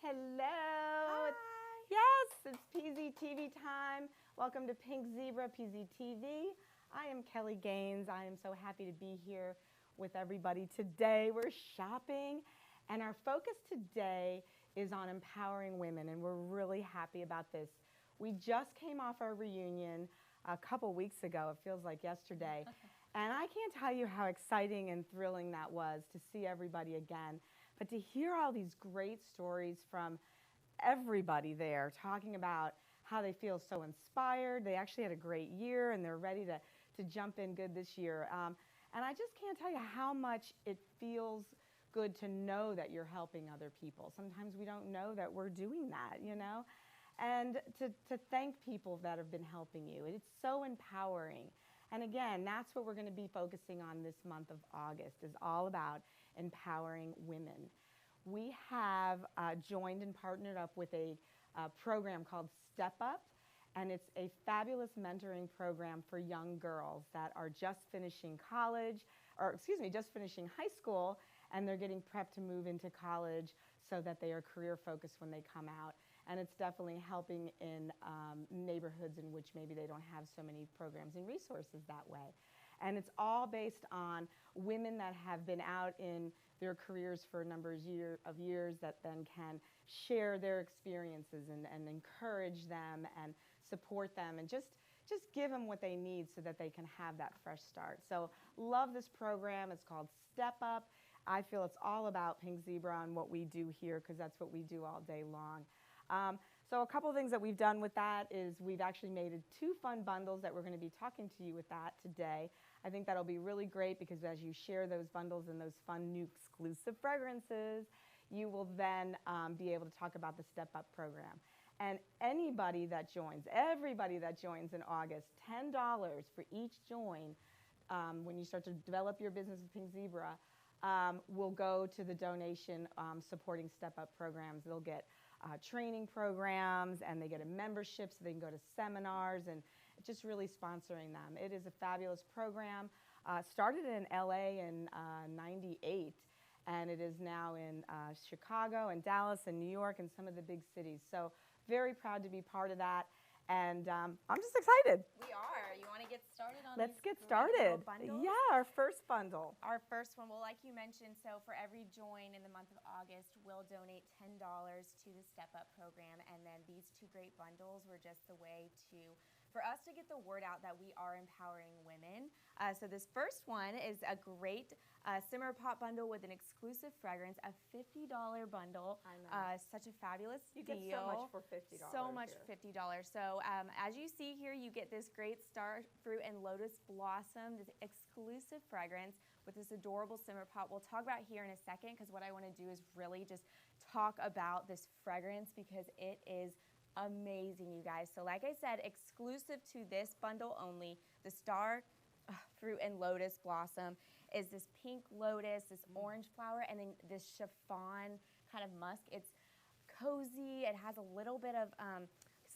Hello. Hi. Yes, it's PZTV time. Welcome to Pink Zebra PZTV. I am Kelly Gaines. I am so happy to be here with everybody today. We're shopping, and our focus today is on empowering women, and we're really happy about this. We just came off our reunion a couple weeks ago. It feels like yesterday. And I can't tell you how exciting and thrilling that was to see everybody again. But to hear all these great stories from everybody there talking about how they feel so inspired. They actually had a great year and they're ready to jump in good this year. And I just can't tell you how much it feels good to know that you're helping other people. Sometimes we don't know that we're doing that, you know? And to thank people that have been helping you. It's so empowering. And again, that's what we're going to be focusing on this month of August, is all about empowering women. We have joined and partnered up with a program called Step Up, and it's a fabulous mentoring program for young girls that are just finishing college, or excuse me, just finishing high school, and they're getting prepped to move into college so that they are career focused when they come out. And it's definitely helping in neighborhoods in which maybe they don't have so many programs and resources that way. And it's all based on women that have been out in their careers for a number of years that then can share their experiences and encourage them and support them and just give them what they need so that they can have that fresh start. So love this program. It's called Step Up. I feel it's all about Pink Zebra and what we do here, because that's what we do all day long. So a couple of things that we've done with that is we've actually made 2 fun bundles that we're going to be talking to you with that today. I think that'll be really great because as you share those bundles and those fun new exclusive fragrances, you will then be able to talk about the Step Up program. And anybody that joins, everybody that joins in August, $10 for each join when you start to develop your business with Pink Zebra will go to the donation supporting Step Up programs. They'll get training programs, and they get a membership so they can go to seminars, and just really sponsoring them. It is a fabulous program. Started in LA in '98, and it is now in Chicago and Dallas and New York and some of the big cities. So very proud to be part of that. And I'm just excited. We are. You want to get started on Let's these get great started. little bundles? Yeah, our first bundle. Our first one, well, like you mentioned, so for every join in the month of August, we'll donate $10 to the Step Up program. And then these 2 great bundles were just the way for us to get the word out that we are empowering women. So this first one is a great simmer pot bundle with an exclusive fragrance, a $50 bundle. I know. Such a fabulous You deal. get so much for $50. So much here. for $50. So as you see here, you get this great star fruit and lotus blossom, this exclusive fragrance with this adorable simmer pot. We'll talk about here in a second, because what I want to do is really just talk about this fragrance because it is amazing, you guys. So like I said, exclusive to this bundle only, the star fruit and lotus blossom is this pink lotus, this orange flower, and then this chiffon kind of musk. It's cozy. It has a little bit of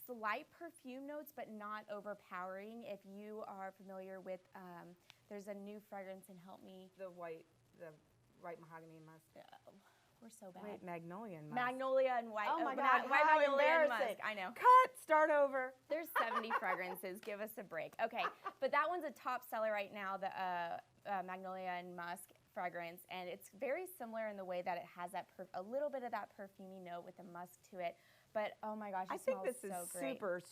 slight perfume notes, but not overpowering. If you are familiar with, there's a new fragrance, and help me. The white mahogany musk. We're so bad. Wait, magnolia and musk. Magnolia and white. Oh my God, white how magnolia and embarrassing. musk. I know. Cut, start over. There's 70 fragrances. Give us a break. Okay, but that one's a top seller right now, the magnolia and musk fragrance, and it's very similar in the way that it has that a little bit of that perfumey note with the musk to it. But oh my gosh, it smells so great. I think this is super,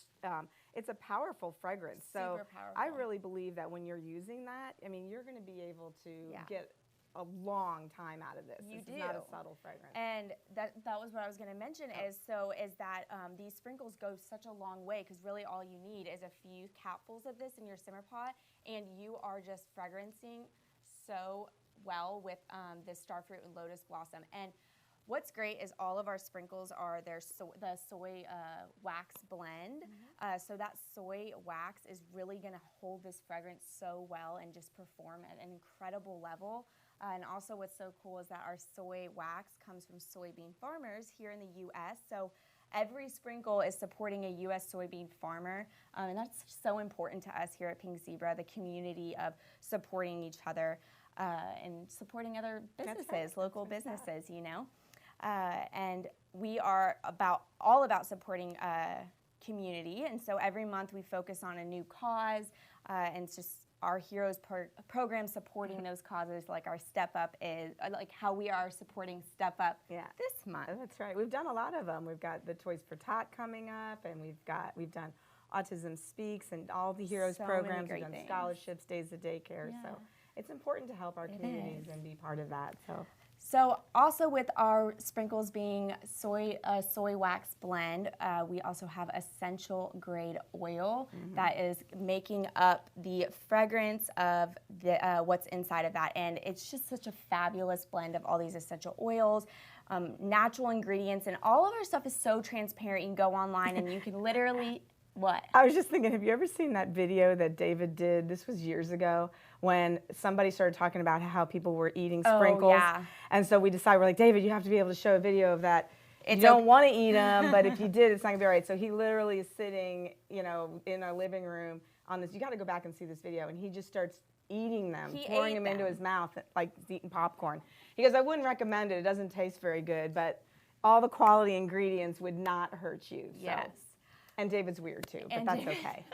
it's a powerful fragrance. Super powerful. I really believe that when you're using that, I mean, you're going to be able to get a long time out of this. This is not a subtle fragrance. And that was what I was going to mention is that these sprinkles go such a long way, because really all you need is a few capfuls of this in your simmer pot, and you are just fragrancing so well with the starfruit and lotus blossom. And what's great is all of our sprinkles are the soy wax blend. So that soy wax is really going to hold this fragrance so well and just perform at an incredible level. And also what's so cool is that our soy wax comes from soybean farmers here in the U.S. So every sprinkle is supporting a U.S. soybean farmer. And that's so important to us here at Pink Zebra, the community of supporting each other and supporting other businesses, local businesses, you know. and we are all about supporting community. And so every month we focus on a new cause, and it's just our Heroes program supporting those causes, like our Step Up is, like how we are supporting Step Up this month. That's right. We've done a lot of them. We've got the Toys for Tot coming up, and we've done Autism Speaks and all the Heroes programs. We've done scholarships, days of daycare. So it's important to help our communities and be part of that. So also with our sprinkles being soy wax blend, we also have essential grade oil that is making up the fragrance of what's inside of that. And it's just such a fabulous blend of all these essential oils, natural ingredients, and all of our stuff is so transparent. You can go online and you can literally, what? I was just thinking, have you ever seen that video that David did? This was years ago, when somebody started talking about how people were eating sprinkles. Oh, yeah. And so we decided, we're like, David, you have to be able to show a video of that. You don't want to eat them, but if you did, it's not going to be all right. So he literally is sitting, in our living room on this. You got to go back and see this video. And he just starts eating them, pouring them into his mouth like he's eating popcorn. He goes, I wouldn't recommend it. It doesn't taste very good, but all the quality ingredients would not hurt you. So. Yes. And David's weird too, but that's okay.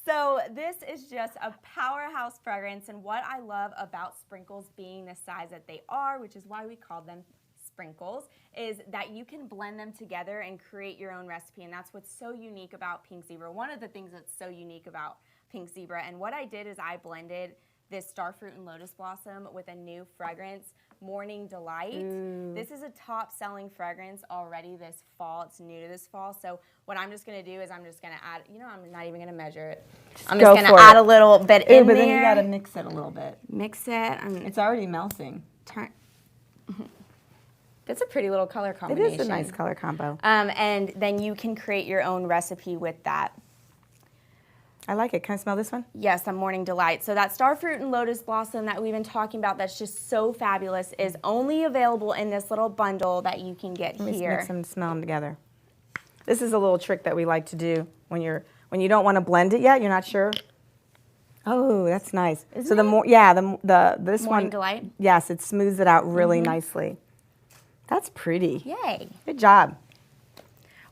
So this is just a powerhouse fragrance, and what I love about sprinkles being the size that they are, which is why we call them sprinkles, is that you can blend them together and create your own recipe, and that's what's so unique about Pink Zebra. One of the things that's so unique about Pink Zebra, and what I did is I blended this starfruit and lotus blossom with a new fragrance, Morning Delight. This is a top-selling fragrance already this fall. It's new to this fall. So what I'm just going to do is I'm just going to add, I'm not even going to measure it. I'm just going to add a little bit in there. But then you got to mix it a little bit. Mix it. It's already melting. That's a pretty little color combination. It is a nice color combo. And then you can create your own recipe with that. I like it. Can I smell this one? Yes, a Morning Delight. So that starfruit and lotus blossom that we've been talking about, that's just so fabulous, is only available in this little bundle that you can get Let me here. Mix them and smell them together. This is a little trick that we like to do when you don't want to blend it yet. You're not sure. Oh, that's nice. Isn't so the more, this Morning one. Delight? Yes, it smooths it out really nicely. That's pretty. Yay. Good job.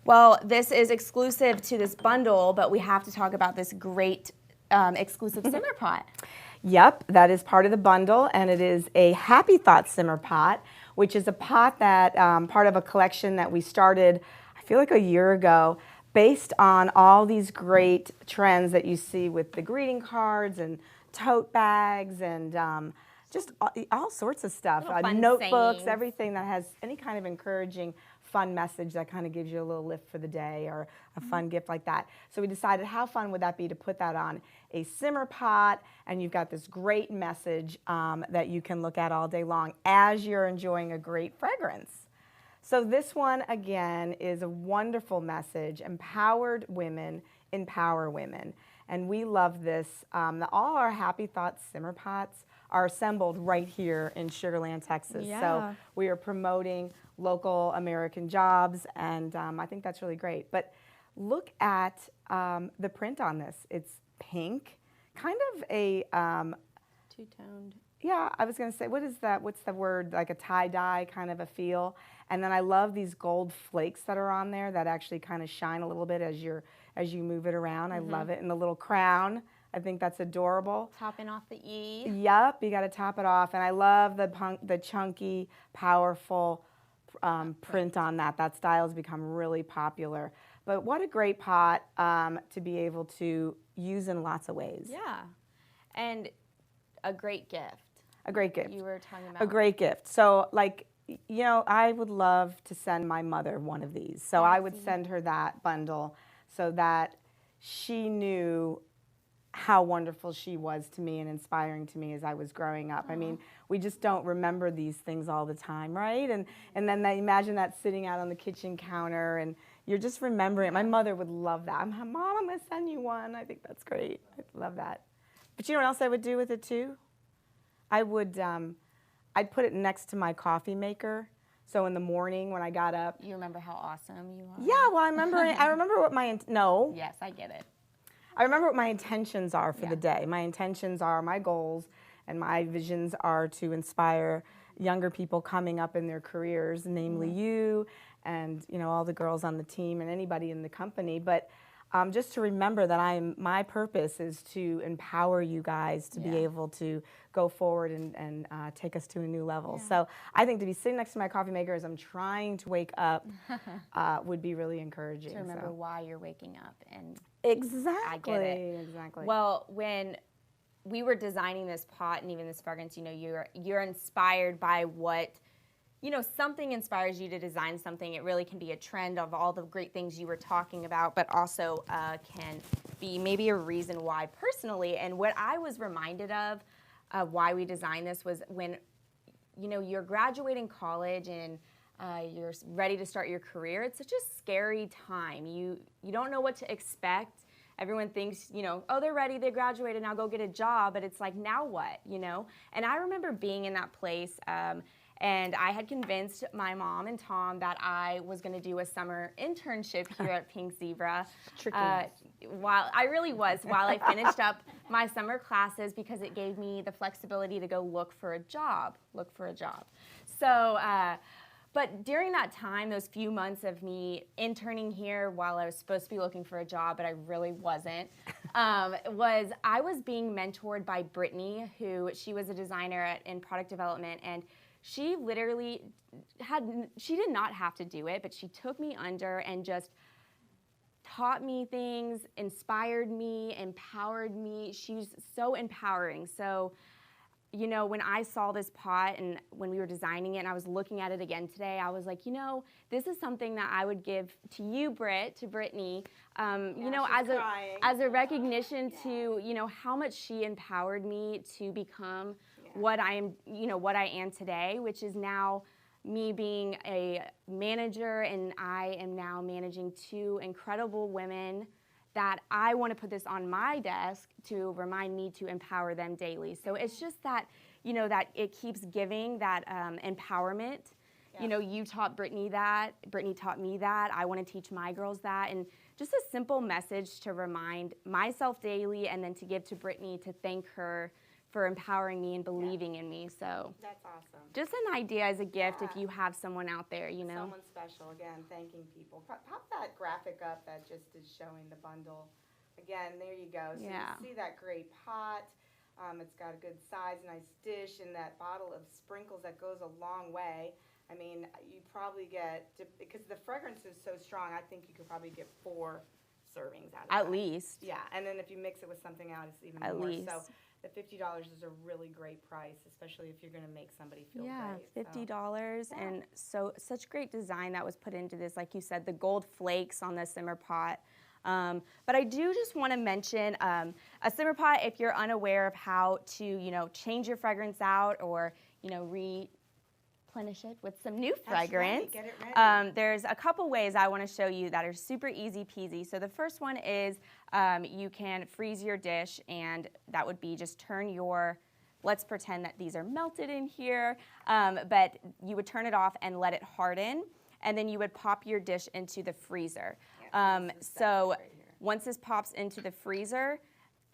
Well, this is exclusive to this bundle, but we have to talk about this great exclusive simmer pot. Yep, that is part of the bundle, and it is a Happy Thought simmer pot, which is a pot that part of a collection that we started, I feel like a year ago, based on all these great trends that you see with the greeting cards and tote bags and just all sorts of stuff, notebooks, everything that has any kind of encouraging, fun message that kind of gives you a little lift for the day or a fun gift like that. So we decided how fun would that be to put that on a simmer pot, and you've got this great message that you can look at all day long as you're enjoying a great fragrance. So this one, again, is a wonderful message. Empowered women empower women. And we love this. All our Happy Thoughts simmer pots are assembled right here in Sugar Land, Texas. Yeah. So we are promoting local American jobs, and I think that's really great. But look at the print on this. It's pink, kind of a two-toned. Yeah, I was going to say, what is that? What's the word? Like a tie-dye kind of a feel. And then I love these gold flakes that are on there that actually kind of shine a little bit as you move it around. I love it. And the little crown, I think that's adorable. Topping off the E. Yep, you got to top it off. And I love the chunky, powerful print on that. That style has become really popular. But what a great pot to be able to use in lots of ways. Yeah, and a great gift. A great gift. You were talking about. A great gift. So, like, I would love to send my mother one of these. So I would send her that bundle so that she knew how wonderful she was to me and inspiring to me as I was growing up. I mean, we just don't remember these things all the time, right? And then imagine that sitting out on the kitchen counter and you're just remembering it. My mother would love that. Mom, I'm going to send you one. I think that's great. I love that. But you know what else I would do with it too? I would, I'd put it next to my coffee maker. So in the morning when I got up. You remember how awesome you are? Yeah, well, I remember what no. Yes, I get it. I remember what my intentions are for the day. My intentions are, my goals and my visions are to inspire younger people coming up in their careers, namely you and, you know, all the girls on the team and anybody in the company. But just to remember that my purpose is to empower you guys to be able to go forward and take us to a new level. So I think to be sitting next to my coffee maker as I'm trying to wake up would be really encouraging. To remember why you're waking up. And exactly, I get it. Exactly. Well, when we were designing this pot and even this fragrance, you know, you're inspired by what, you know, something inspires you to design something. It really can be a trend of all the great things you were talking about, but also can be maybe a reason why personally. And what I was reminded of why we designed this was when, you know, you're graduating college and you're ready to start your career. It's such a scary time. You don't know what to expect. Everyone thinks, you know, oh, they're ready, they graduated, now go get a job. But it's like, now what, you know? And I remember being in that place. And I had convinced my mom and Tom that I was going to do a summer internship here at Pink Zebra. While I really was, while I finished up my summer classes, because it gave me the flexibility to go look for a job. So, but during that time, those few months of me interning here while I was supposed to be looking for a job, but I really wasn't, I was being mentored by Brittany, she was a designer in product development, and she literally she did not have to do it, but she took me under and just taught me things, inspired me, empowered me. She's so empowering. So, you know, when I saw this pot and when we were designing it and I was looking at it again today, I was like, you know, this is something that I would give to you, to Brittany, you know, as a recognition to, you know, how much she empowered me to become what I am today, which is now me being a manager, and I am now managing 2 incredible women that I want to put this on my desk to remind me to empower them daily. So it's just that, you know, that it keeps giving that empowerment. You know, you taught Brittany that, Brittany taught me that, I want to teach my girls that, and just a simple message to remind myself daily and then to give to Brittany to thank her for empowering me and believing in me. So that's awesome. Just an idea as a gift if you have someone out there, you know. Someone special, again, thanking people. Pop that graphic up that just is showing the bundle. Again, there you go. So you see that great pot. It's got a good size, nice dish, and that bottle of sprinkles that goes a long way. I mean, you probably get, because the fragrance is so strong, I think you could probably get 4 servings out of it. At least. Yeah, and then if you mix it with something else, it's even more. At least. So the $50 is a really great price, especially if you're going to make somebody feel great. $50 and such great design that was put into this. Like you said, the gold flakes on the simmer pot. But I do just want to mention a simmer pot, if you're unaware of how to, you know, change your fragrance out or, you know, replenish it with some new fragrance. Get it ready. There's a couple ways I want to show you that are super easy peasy. So the first one is you can freeze your dish, and that would be just turn your, let's pretend that these are melted in here, but you would turn it off and let it harden, and then you would pop your dish into the freezer. So once this pops into the freezer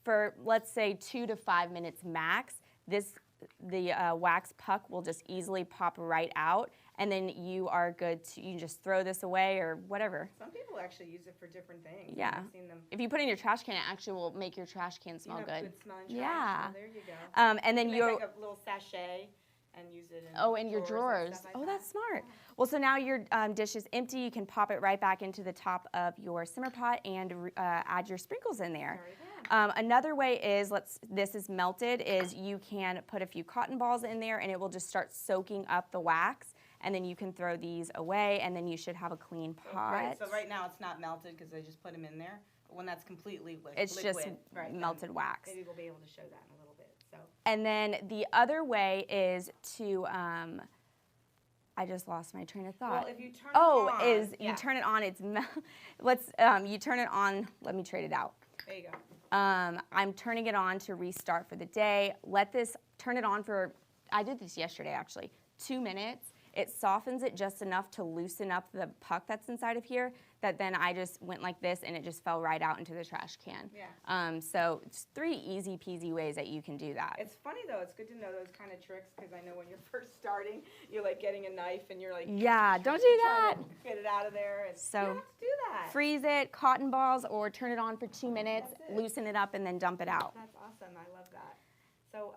for, let's say, 2 to 5 minutes max, the wax puck will just easily pop right out, and then you are good to, you just throw this away or whatever. Some people actually use it for different things. Yeah. I've seen them. If you put it in your trash can, it actually will make your trash can smell good. Good smelling trash. Yeah. Well, there you go. And then you make like a little sachet and use it in your drawers. Like that's smart. Well, so now your dish is empty. You can pop it right back into the top of your simmer pot and add your sprinkles in there. Another way is, this is melted, is you can put a few cotton balls in there and it will just start soaking up the wax, and then you can throw these away, and then you should have a clean pot. Right, so right now it's not melted because I just put them in there, but when that's completely liquid, it's just melted wax. Maybe we'll be able to show that in a little bit. So. And then the other way is to, I just lost my train of thought. Well, if you turn it on. You turn it on, you turn it on, let me trade it out. There you go. I'm turning it on to restart for the day. Turn it on for, I did this yesterday actually, 2 minutes. it softens it just enough to loosen up the puck that's inside of here, that then I just went like this and it just fell right out into the trash can. Yeah. So it's 3 easy peasy ways that you can do that. It's funny though, it's good to know those kind of tricks, because I know when you're first starting, you're like getting a knife and you're like, yeah, don't do that. Get it out of there. And So you don't have to do that. Freeze it, cotton balls, or turn it on for 2 minutes, loosen it up, and then dump it out. That's awesome. I love that. So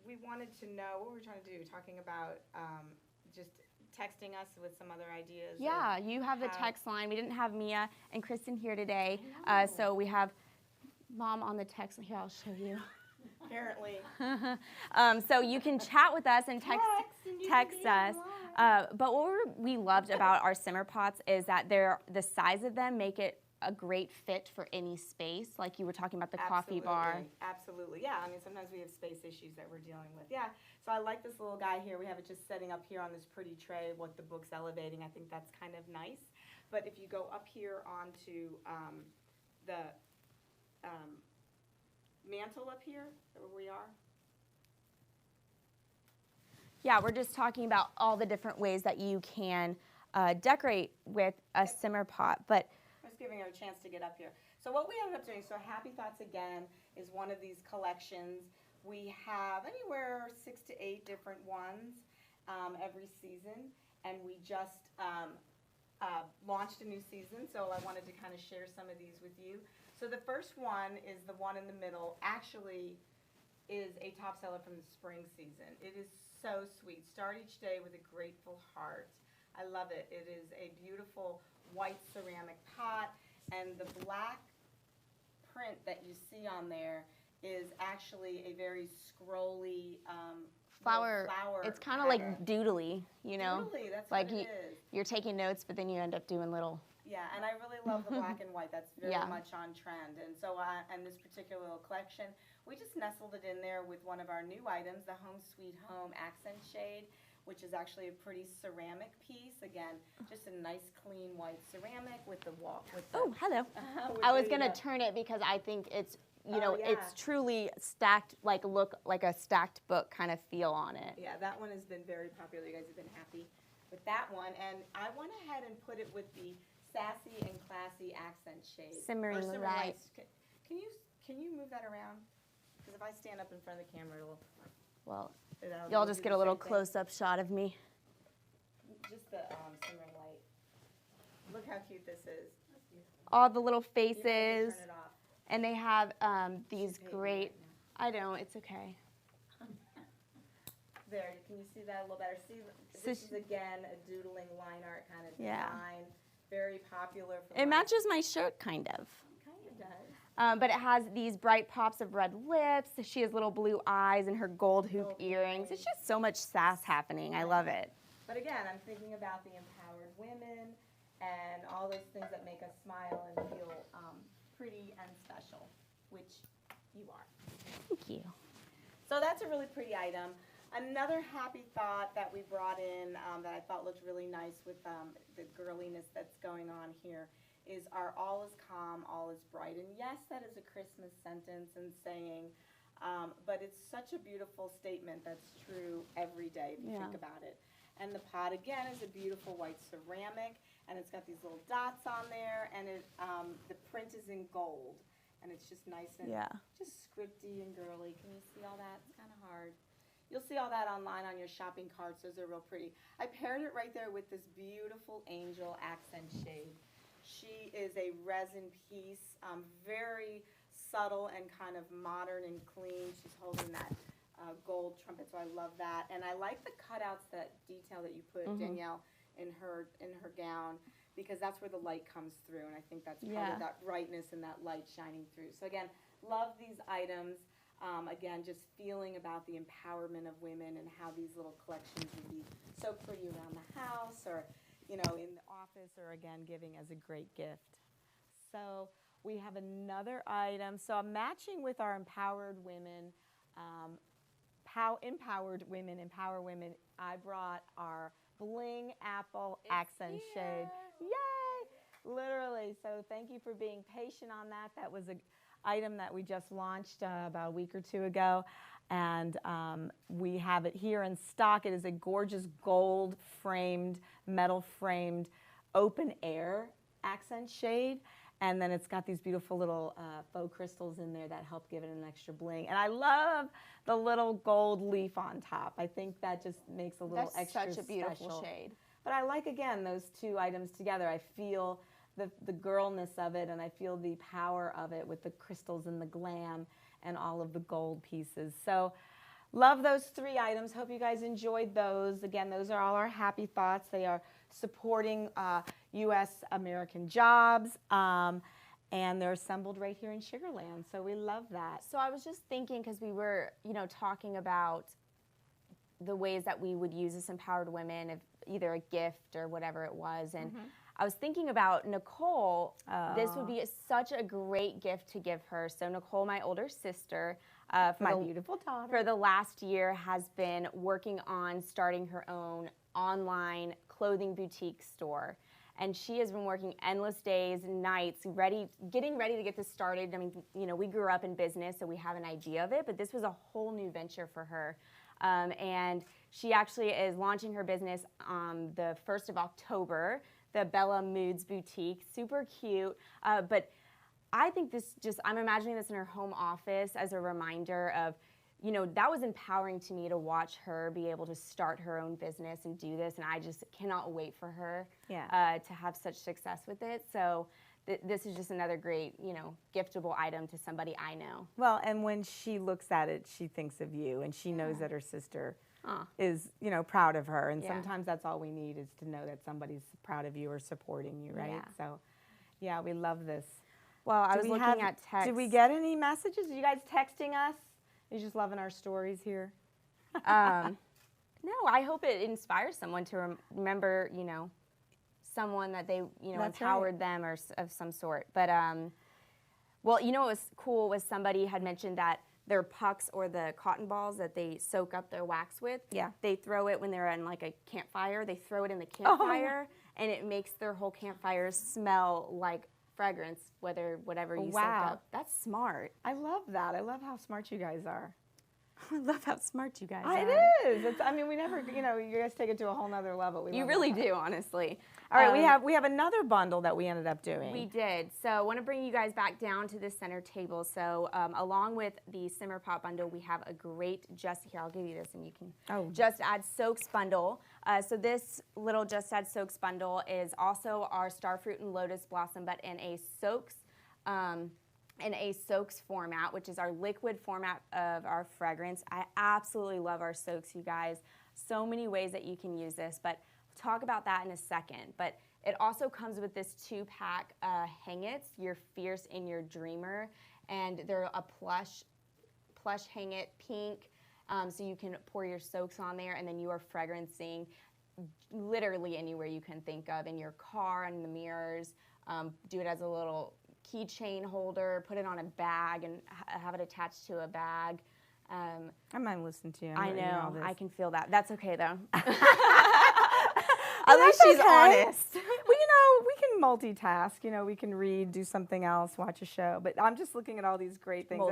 we wanted to know what we're trying to do, talking about just texting us with some other ideas. Yeah, you have the text line. We didn't have Mia and Kristen here today, so we have Mom on the text. Here, I'll show you. Apparently. So you can chat with us and text us. But what we loved about our simmer pots is that the size of them make it a great fit for any space, like you were talking about the coffee bar. Absolutely, yeah. I mean, sometimes we have space issues that we're dealing with. Yeah, so I like this little guy here. We have it just setting up here on this pretty tray with the books elevating. I think that's kind of nice. But if you go up here onto the mantle up here, where we are. Yeah, we're just talking about all the different ways that you can decorate with a simmer pot. But just giving her a chance to get up here. So what we ended up doing, so Happy Thoughts again is one of these collections. We have anywhere 6 to 8 different ones every season, and we just launched a new season, so I wanted to kind of share some of these with you. So the first one is the one in the middle, actually is a top seller from the spring season. It is so sweet. Start each day with a grateful heart. I love it. It is a beautiful white ceramic pot, and the black print that you see on there is actually a very scrolly flower. It's kind of like doodly, you know? Doodly, that's like what it is. You're taking notes, but then you end up doing little. Yeah, and I really love the black and white. That's very much on trend. And so in this particular little collection, we just nestled it in there with one of our new items, the Home Sweet Home Accent Shade, which is actually a pretty ceramic piece. Again, just a nice clean white ceramic with the wall. Oh, hello. I was going to turn it because I think it's, you know, it's truly stacked, look like a stacked book kind of feel on it. Yeah, that one has been very popular. You guys have been happy with that one. And I went ahead and put it with the Sassy and Classy Accent Shade. Simmering Lights. Can you move that around? Because if I stand up in front of the camera, it'll... Well, y'all just get a little close-up shot of me. Just the simmering light. Look how cute this is. All the little faces. Turn it off. And they have these great... I don't. It's okay. There. Can you see that a little better? See, this is, again, a doodling line art kind of design. Very popular. It matches my shirt, kind of. Kind of does. But it has these bright pops of red lips. She has little blue eyes and her gold hoop earrings. It's just so much sass happening. I love it. But again, I'm thinking about the empowered women and all those things that make us smile and feel pretty and special, which you are. Thank you. So that's a really pretty item. Another happy thought that we brought in that I thought looked really nice with the girliness that's going on here is our all is calm, all is bright. And yes, that is a Christmas sentence and saying, but it's such a beautiful statement that's true every day if you think about it. And the pot, again, is a beautiful white ceramic, and it's got these little dots on there, and the print is in gold. And it's just nice and just scripty and girly. Can you see all that? It's kind of hard. You'll see all that online on your shopping carts. Those are real pretty. I paired it right there with this beautiful angel accent shade. She is a resin piece, very subtle and kind of modern and clean. She's holding that gold trumpet, so I love that. And I like the cutouts, that detail that you put, Danielle, in her gown, because that's where the light comes through, and I think that's part of that brightness and that light shining through. So again, love these items. Again, just feeling about the empowerment of women and how these little collections would be so pretty around the house or, you know, in the office, or again, giving as a great gift. So we have another item. So I'm matching with our empowered women, Empower Women. I brought our Bling Apple Accent Shade. Yay! Literally. So thank you for being patient on that. That was item that we just launched about a week or two ago. And we have it here in stock. It is a gorgeous gold framed, metal framed, open air accent shade. And then it's got these beautiful little faux crystals in there that help give it an extra bling. And I love the little gold leaf on top. I think that just makes a little extra special. That's such a beautiful shade. But I like, again, those two items together. I feel the girlness of it, and I feel the power of it with the crystals and the glam and all of the gold pieces. So love those three items. Hope you guys enjoyed those. Again, those are all our happy thoughts. They are supporting U.S. American jobs, and they're assembled right here in Sugar Land. So we love that. So I was just thinking, because we were, talking about the ways that we would use this empowered women, if either a gift or whatever it was, and I was thinking about Nicole. This would be such a great gift to give her. So Nicole, my older sister, my beautiful daughter, for the last year has been working on starting her own online clothing boutique store. And she has been working endless days and nights, getting ready to get this started. I mean, we grew up in business, so we have an idea of it, but this was a whole new venture for her. And she actually is launching her business on the 1st of October, the Bella Moods Boutique. Super cute. But I think I'm imagining this in her home office as a reminder of, that was empowering to me to watch her be able to start her own business and do this. And I just cannot wait for her to have such success with it. So this is just another great, giftable item to somebody I know. Well, and when she looks at it, she thinks of you, and she knows that her sister is, proud of her. And sometimes that's all we need, is to know that somebody's proud of you or supporting you, right? Yeah. So, yeah, we love this. Well, I was looking at text. Did we get any messages? Are you guys texting us? You're just loving our stories here? No, I hope it inspires someone to remember, someone that they, empowered them or of some sort. But, well, what was cool was somebody had mentioned that their pucks, or the cotton balls that they soak up their wax with, they throw it when they're on like a campfire. They throw it in the campfire, and it makes their whole campfire smell like fragrance, whatever you soak up. That's smart. I love that. I love how smart you guys are. I love how smart you guys are. It is. We never, you guys take it to a whole nother level. You really do, honestly. All right, we have another bundle that we ended up doing. We did. So I want to bring you guys back down to the center table. So along with the Simmer Pot bundle, we have a great here, I'll give you this and you can Just Add Soaks bundle. So this little Just Add Soaks bundle is also our Starfruit and Lotus Blossom, but in a soaks format, which is our liquid format of our fragrance. I absolutely love our soaks, you guys. So many ways that you can use this, but we'll talk about that in a second. But it also comes with this 2-pack hang-its, your Fierce and your Dreamer, and they're a plush hang-it, pink, so you can pour your soaks on there, and then you are fragrancing literally anywhere you can think of, in your car, in the mirrors. Do it as a little keychain holder, put it on a bag, and have it attached to a bag. I might listen to you. I know. I can feel that. That's okay, though. At least she's honest. Well, we can multitask. We can read, do something else, watch a show. But I'm just looking at all these great things.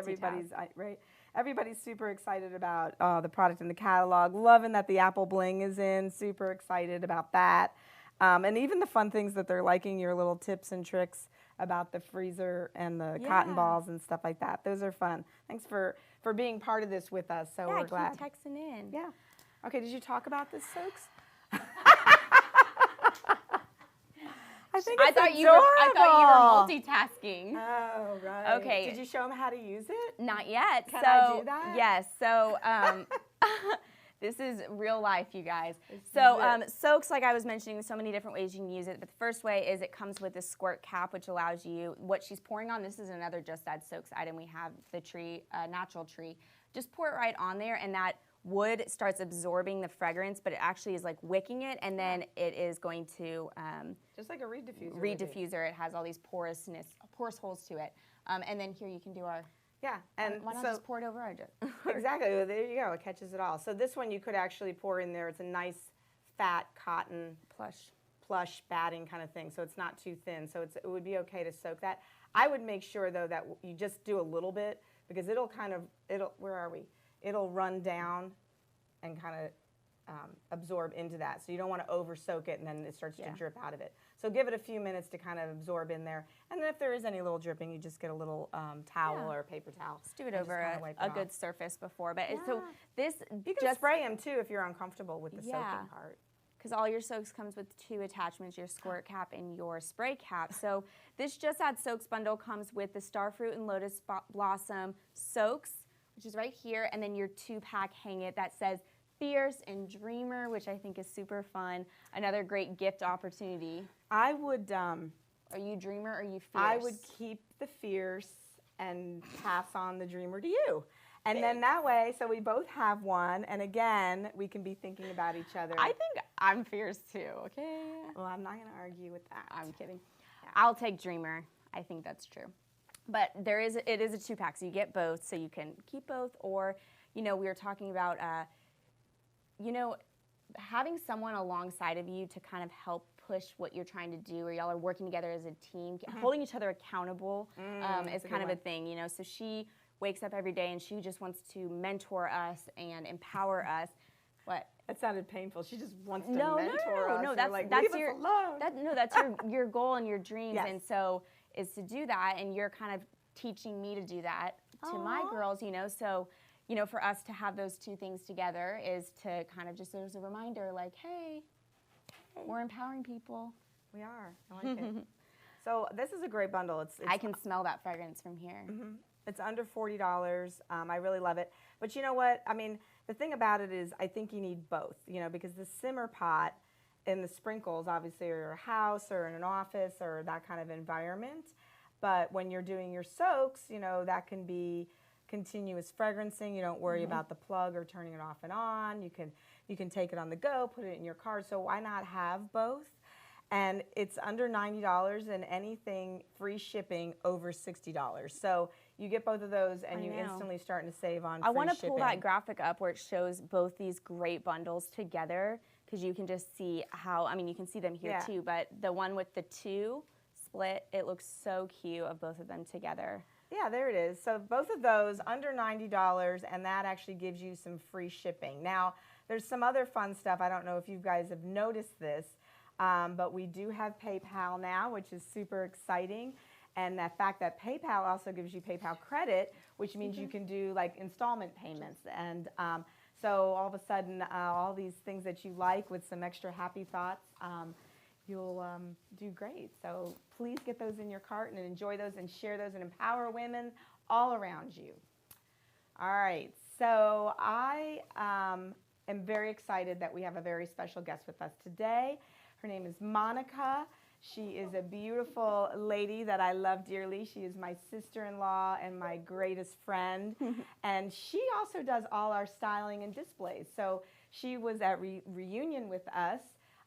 Everybody's super excited about the product in the catalog. Loving that the Apple Bling is in. Super excited about that. And even the fun things that they're liking, your little tips and tricks about the freezer and the cotton balls and stuff like that. Those are fun. Thanks for being part of this with us. So we're glad. Keep texting in. Yeah. Okay, did you talk about this, Soaks? I thought you were multitasking. Oh, right. Okay. Did you show them how to use it? Not yet. Can I do that? Yes. So this is real life, you guys. Soaks, like I was mentioning, so many different ways you can use it. But the first way is it comes with a squirt cap, which allows you, what she's pouring on, this is another Just Add Soaks item. We have the tree, natural tree. Just pour it right on there, and that wood starts absorbing the fragrance, but it actually is like wicking it, and then it is going to just like a reed diffuser. Reed diffuser. It has all these porous holes to it, and then here you can do our. Yeah, and why not just pour it over our jar? Exactly. Well, there you go. It catches it all. So this one you could actually pour in there. It's a nice, fat cotton plush batting kind of thing. So it's not too thin. So it would be okay to soak that. I would make sure though that you just do a little bit, because where are we? It'll run down and kind of absorb into that. So you don't want to over soak it and then it starts to drip out of it. So give it a few minutes to kind of absorb in there. And then if there is any little dripping, you just get a little towel or a paper towel. Just do it over a good surface before. But so this, you can spray them too if you're uncomfortable with the soaking part. Because all your soaks comes with 2 attachments, your squirt cap and your spray cap. So this Just Add Soaks bundle comes with the Starfruit and Lotus Blossom soaks, which is right here, and then your 2-pack hang it that says Fierce and Dreamer, which I think is super fun. Another great gift opportunity. I would. Are you Dreamer or are you Fierce? I would keep the Fierce and pass on the Dreamer to you. And then that way, so we both have one, and again, we can be thinking about each other. I think I'm Fierce too, okay? Well, I'm not going to argue with that. I'm kidding. Yeah. I'll take Dreamer. I think that's true. But it is a 2-pack, so you get both, so you can keep both, or, we were talking about, having someone alongside of you to kind of help push what you're trying to do, or y'all are working together as a team, holding each other accountable is kind of a thing, So she wakes up every day and she just wants to mentor us and empower us. What? That sounded painful. She just wants to mentor us. No, that's your that's your goal and your dreams, and so is to do that, and you're kind of teaching me to do that to my girls, So, for us to have those 2 things together is to kind of just as a reminder, like, hey, we're empowering people. We are. I like it. So this is a great bundle. I can smell that fragrance from here. It's under $40. I really love it. But you know what? I mean, the thing about it is I think you need both, because the simmer pot and the sprinkles obviously are your house or in an office or that kind of environment. But when you're doing your soaks, that can be continuous fragrancing. You don't worry about the plug or turning it off and on. You can take it on the go, put it in your car. So why not have both? And it's under $90, and anything free shipping over $60. So you get both of those, and you instantly starting to save on free shipping. I want to pull that graphic up where it shows both these great bundles together, because you can just see how, you can see them here too, but the one with the 2 split, it looks so cute of both of them together. Yeah, there it is. So both of those under $90, and that actually gives you some free shipping. Now, there's some other fun stuff. I don't know if you guys have noticed this. But we do have PayPal now, which is super exciting. And the fact that PayPal also gives you PayPal credit, which means you can do like installment payments. And so all of a sudden, all these things that you like with some extra happy thoughts, you'll do great. So please get those in your cart and enjoy those and share those and empower women all around you. All right, so I am very excited that we have a very special guest with us today. Her name is Monica. She is a beautiful lady that I love dearly. She is my sister-in-law and my greatest friend. And she also does all our styling and displays. So she was at reunion with us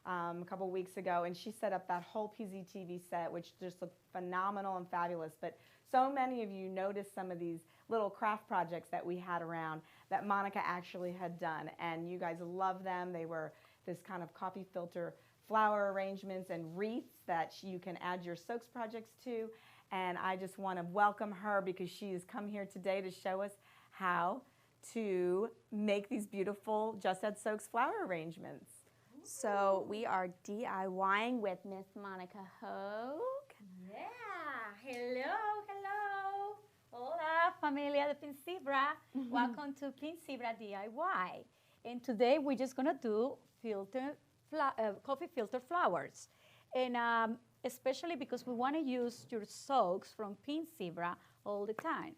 a couple weeks ago, and she set up that whole PZTV set, which just looked phenomenal and fabulous. But so many of you noticed some of these little craft projects that we had around that Monica actually had done. And you guys love them. They were this kind of coffee filter flower arrangements and wreaths that you can add your soaks projects to. And I just want to welcome her because she has come here today to show us how to make these beautiful Just Add Soaks flower arrangements. So we are DIYing with Miss Monica Hogue. Yeah, hello. Hola, familia de Pink Zebra. Welcome to Pink Zebra DIY. And today we're just gonna do coffee filter flowers. And especially because we wanna use your soaks from Pink Zebra all the time.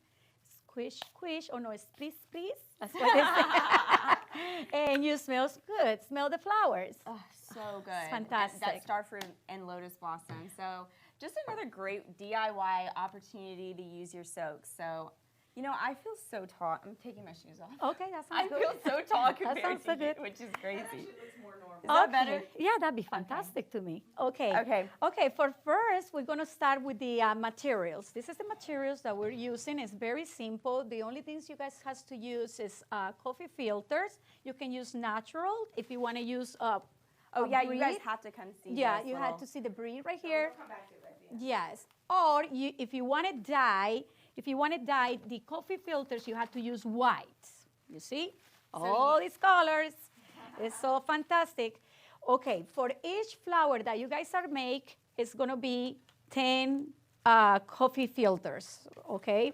Squish, squish, or no, squeeze, squeeze. That's what they say. And you smell good. Smell the flowers. Oh, so good. It's fantastic. That starfruit and lotus blossom. So just another great DIY opportunity to use your soaks. So, I feel so tall. I'm taking my shoes off. Okay, that sounds good. I feel so tall compared sounds so to you, good. which is crazy. It actually looks more normal. Is that better? Yeah, that'd be fantastic to me. Okay. Okay. For first, we're going to start with the materials. This is the materials that we're using. It's very simple. The only things you guys have to use is coffee filters. You can use natural. If you want to use Oh, a yeah, you breed. guys have to come see Yeah, this you little... had to see the breed right here. We'll come back to it at the end. Yes. Or if you want to dye, the coffee filters, you have to use whites. You see? All these colors. It's so fantastic. Okay, for each flower that you guys are make, it's going to be 10 coffee filters, okay?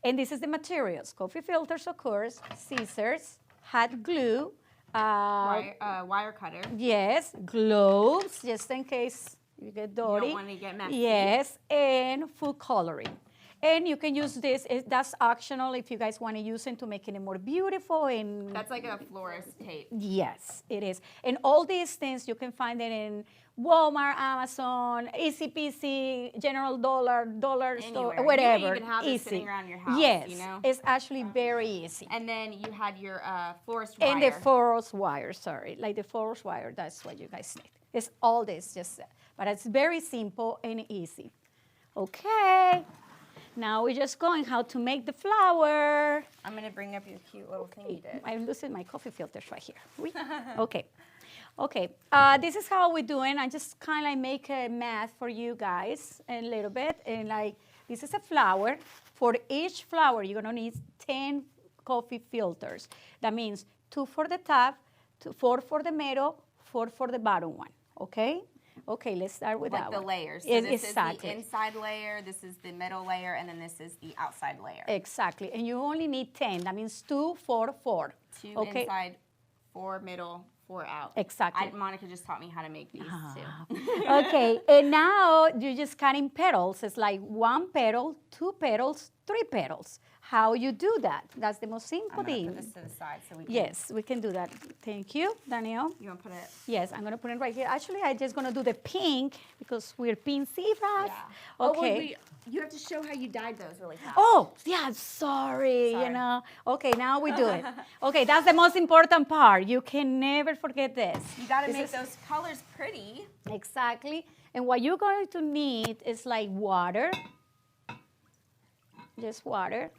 And this is the materials. Coffee filters, of course, scissors, hot glue, wire cutter. yes, gloves, just in case you get dirty. You don't want to get messy. Yes, and food coloring. And you can use this, that's optional if you guys want to use it to make it more beautiful. And That's like a florist tape. yes, it is. And all these things, you can find it in Walmart, Amazon, Easy Peasy, General Dollar Store, Anywhere. whatever. You can even have it easy. sitting around your house, Yes, you know? it's actually very easy. And then you had your florist wire. And the forest wire, sorry, like the forest wire, that's what you guys need. It's all this, but it's very simple and easy. Okay, now we're just going how to make the flower. I'm going to bring up your cute little thing you did. I'm losing my coffee filters right here. Okay. Okay, this is how we're doing. I just kind of make a math for you guys a little bit. And like, this is a flower. For each flower, you're gonna need 10 coffee filters. That means 2 for the top, 4 for the middle, 4 for the bottom one, okay? Okay, let's start with that Like the one. layers. So this Exactly. is the inside layer, this is the middle layer, and then this is the outside layer. Exactly, and you only need 10. That means 2, 4, 4. 2 okay? inside, 4 middle, 4 out. Exactly. Monica just taught me how to make these too. Okay, and now you're just cutting petals. It's like 1 petal, 2 petals, 3 petals. How you do that? That's the most simple I'm going to thing. put this to the side so we can... Yes, we can do that. Thank you, Danielle. You want to put it... Yes, I'm gonna put it right here. Actually, I'm just gonna do the pink because we're pink zebras. Yeah. Okay. You have to show how you dyed those really fast. Oh, yeah, sorry, you know. Okay, now we do it. Okay, that's the most important part. You can never forget this. You got to This make is- those colors pretty. Exactly. And what you're going to need is like water. Just water.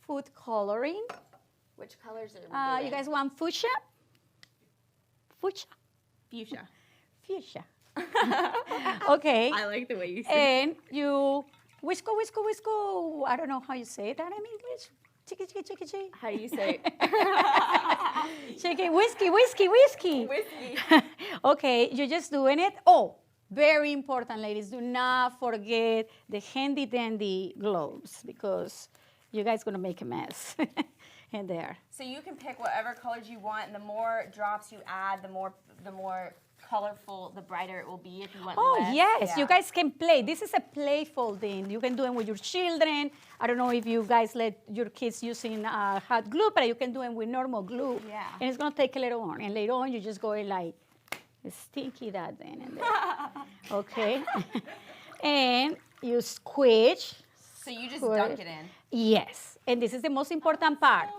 Food coloring. Which colors are we doing? You guys want fuchsia? Fuchsia? Fuchsia. Fuchsia. Okay. I like the way you say And you whisko, whisko, whisko. I don't know how you say that in English. Chicky, chicky, chicky, chicky. How do you say Chicky, whiskey, whiskey, whiskey. whiskey? Okay, you're just doing it. Oh, very important, ladies. Do not forget the handy dandy gloves because you guys gonna make a mess in there. So you can pick whatever colors you want, and the more drops you add, the more colorful, the brighter it will be. If you want Oh, less. yes, Yeah. you guys can play. This is a playful thing. You can do it with your children. I don't know if you guys let your kids using hot glue, but you can do it with normal glue. Yeah. And it's gonna take a little on. And later on, you just go in like, stinky that then and there. Okay. And you squish. So you just Squish. dunk it in. Yes. And this is the most important part.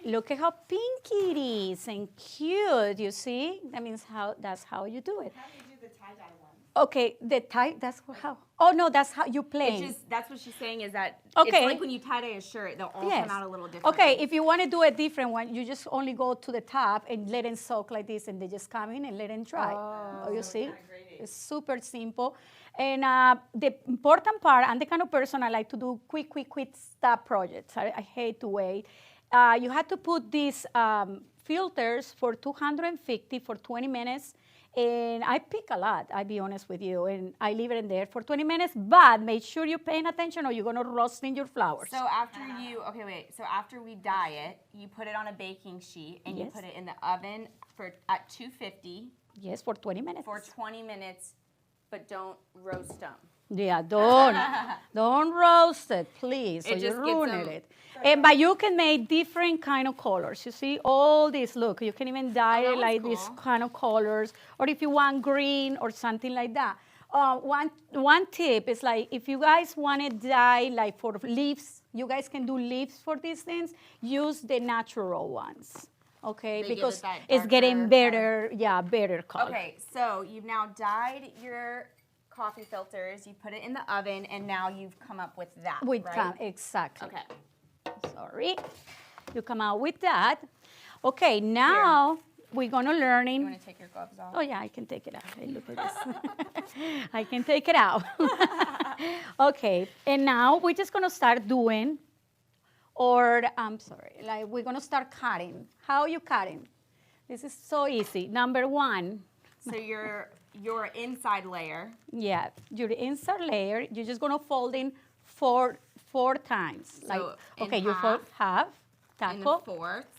Look at how pink it is and cute, you see? That means that's how you do it. How do you do the tie-dye one? Okay, the tie, that's how. Oh, no, that's how you play. That's what she's saying is that Okay. it's like when you tie-dye a shirt, they'll all come out a little different. Okay, if you want to do a different one, you just only go to the top and let them soak like this, and they just come in and let them dry. Oh, you see? It's super simple. And the important part, I'm the kind of person I like to do quick stop projects. I hate to wait. You have to put these filters for 250 for 20 minutes. And I pick a lot, I'll be honest with you, and I leave it in there for 20 minutes, but make sure you're paying attention or you're gonna roast in your flowers. So after so after we dye it, you put it on a baking sheet and you Yes. put it in the oven at 250 Yes, for 20 minutes. for 20 minutes, but don't roast them. Yeah, don't roast it, please, or It you just gets ruin them- it. And but you can make different kind of colors. You see all these. Look, you can even dye that it like one's these cool. kind of colors, or if you want green or something like that. One tip is like if you guys want to dye like for leaves, you guys can do leaves for these things. Use the natural ones, okay? They give it Because that it's getting darker better. Yeah, better color. Okay, so you've now dyed your coffee filters, you put it in the oven, and now you've come up with that, right? Exactly. Okay. Sorry. You come out with that. Okay, now we're gonna learn You in. want to take your gloves off? Oh yeah, I can take it out. Hey, look at this. I can take it out. Okay, and now we're just gonna start doing, or I'm sorry, like we're gonna start cutting. How you cutting? This is so easy. Number one, So your inside layer. yeah, your inside layer, you're just gonna fold in four times. So in okay, you fold half, In the taco. fourths.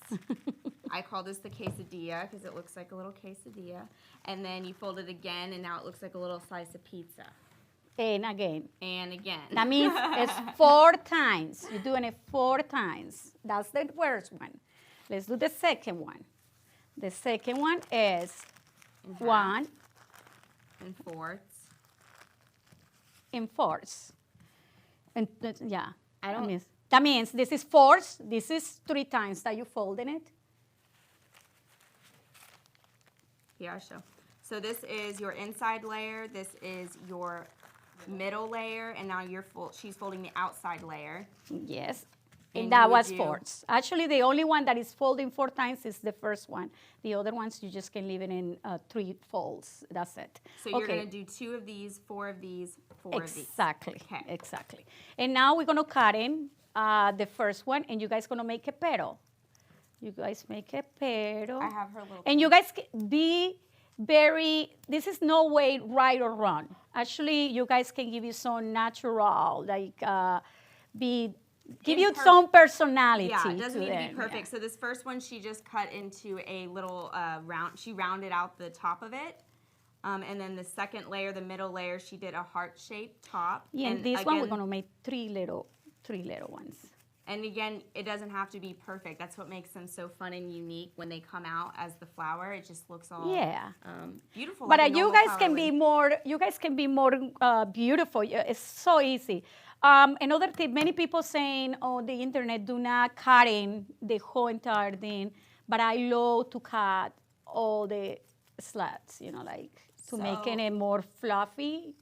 I call this the quesadilla because it looks like a little quesadilla. And then you fold it again, and now it looks like a little slice of pizza. And again. And again. That means it's 4 times. You're doing it 4 times. That's the first one. Let's do the second one. The second one is In half. 1 In fourths. in fourths. And yeah. I don't- That means this is fourths. This is 3 times that you fold in it. Here, I'll show. So this is your inside layer. This is your middle layer, and now she's folding the outside layer. Yes. And And that you would was do- fourths. Actually, the only one that is folding 4 times is the first one. The other ones, you just can leave it in 3 folds. That's it. So you're Okay. going to do 2 of these, 4 of these, 4 of these. Exactly. Okay. Exactly. And now we're gonna cut in the first one, and you guys gonna make a petal. You guys make a petal. I have her little. And you guys be very. This is no way right or wrong. Actually, you guys can give you some natural, like give you Imperf- some personality. Yeah, it doesn't to need to them, be perfect. yeah. So this first one, she just cut into a little round. She rounded out the top of it. And then the second layer, the middle layer, she did a heart-shaped top. Yeah, and this one we're again- gonna make three little ones. And again, it doesn't have to be perfect. That's what makes them so fun and unique when they come out as the flower. It just looks all Yeah. beautiful. But like a you normal guys flower can would. be more. You guys can be more beautiful. It's so easy. Another tip: many people saying on the internet, do not cut in the whole entire thing. But I love to cut all the slats. You know, like to making So- it more fluffy.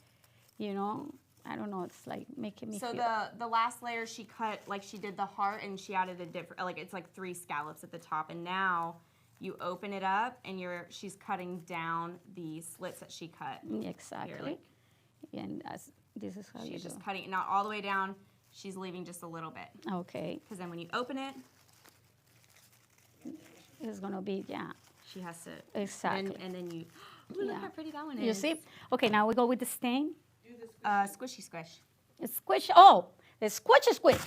You know, I don't know. It's like making me So feel. the last layer she cut, like she did the heart and she added a different, like it's like 3 scallops at the top. And now you open it up and she's cutting down the slits that she cut. Exactly. And this is how you She's do. just cutting it, not all the way down. She's leaving just a little bit. Okay, Because then when you open it, it's gonna be she has to. Exactly. And then you, ooh, look Yeah. how pretty that one is. You see? Okay, now we go with the stain. Squishy squish. Squish. Oh, the squishy squish.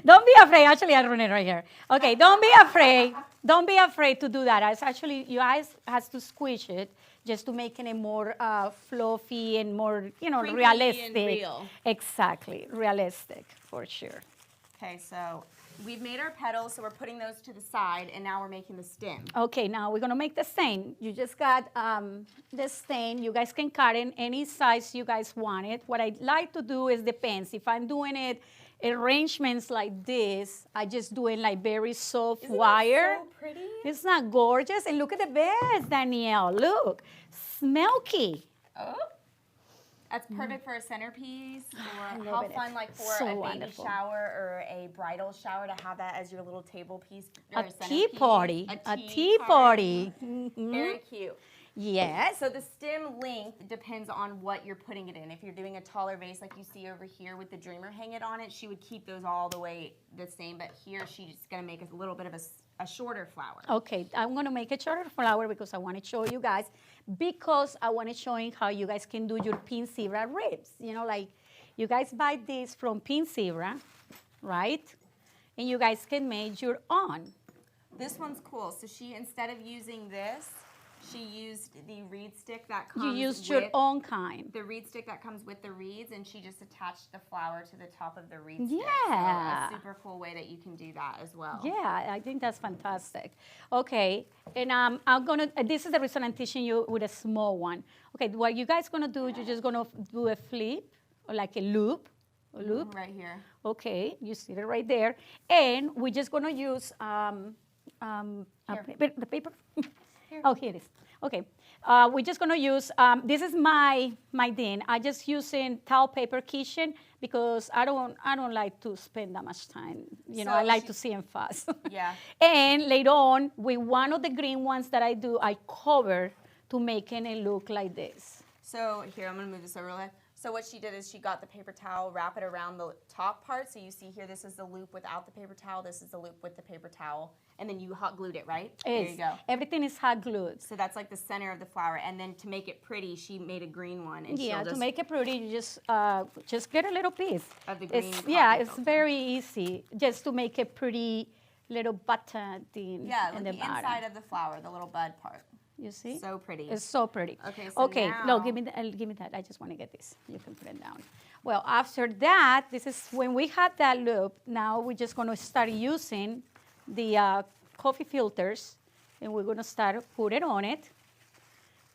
Don't be afraid. Actually, I run it right here. Okay, don't be afraid. Don't be afraid to do that. It's actually, you guys has to squish it just to make it more fluffy and more, Crinkly and realistic. real. Exactly, realistic for sure. Okay, so we've made our petals, so we're putting those to the side, and now we're making the stem. Okay, now we're gonna make the stain. You just got the stain. You guys can cut in any size you guys want it. What I like to do is depends. If I'm doing it arrangements like this, I just do it like very soft wire. So pretty. It's not gorgeous. And look at the beds, Danielle. Look, smoky. Oh. That's perfect for a centerpiece, or love how it. fun, like for So a baby wonderful. shower or a bridal shower, to have that as your little table piece. Or A tea centerpiece. party. A tea party. Very cute. Yes. So the stem length depends on what you're putting it in. If you're doing a taller vase like you see over here with the dreamer hang it on it, she would keep those all the way the same. But here she's going to make a little bit of a shorter flower. Okay, I'm gonna make a shorter flower because I want to show you guys, because I want to show you how you guys can do your pink zebra ribs. You know, like you guys buy this from Pink Zebra, right? And you guys can make your own. This one's cool. So she, instead of using this, she used the reed stick that You comes used with your own kind. the reed stick that comes with the reeds, and she just attached the flower to the top of the reed stick. Yeah. So a super cool way that you can do that as well. Yeah, I think that's fantastic. Okay, and I'm gonna, this is the reason I'm teaching you with a small one. Okay, what you guys gonna do, you're just gonna do a flip, or like a loop. Right here. Okay, you see it right there. And we're just gonna use Here. the paper. Oh, here it is. Okay. We're just going to use, this is my din. I just using towel paper kitchen because I don't like to spend that much time. You know, I like to see them fast. Yeah. And later on, with one of the green ones that I do, I cover to making it look like this. So here, I'm going to move this over a little. So what she did is she got the paper towel, wrap it around the top part. So you see here, this is the loop without the paper towel. This is the loop with the paper towel. And then you hot glued it, right? There you go. Everything is hot glued. So that's like the center of the flower. And then to make it pretty, she made a green one. And Yeah, to make it pretty, you just get a little piece. Of the green it's very easy just to make a pretty little button thing. Yeah, in like the the inside of the flower, the little bud part. You see? So pretty. It's so pretty. Okay, so now... No, give me that. I just want to get this. You can put it down. Well, after that, this is when we had that loop. Now we're just going to start using the coffee filters, and we're going to start put it on it.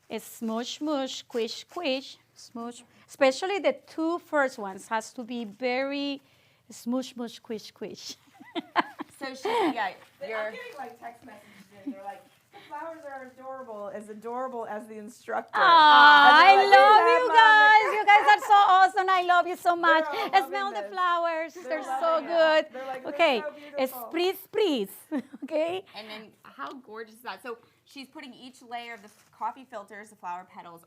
It's smoosh, smoosh, squish, squish, smoosh. Especially the two first ones has to be very smoosh, smoosh, squish, squish. So I'm getting like text messages in. They're like, the flowers are adorable as the instructor. I like, love "Is you that guys. You guys are so awesome. I love you so much. all I smell loving the this. flowers. They're so loving it. good. They're like, "They're Okay, so beautiful." spritz, spritz. Okay. And then how gorgeous is that? So she's putting each layer of the coffee filters, the flower petals,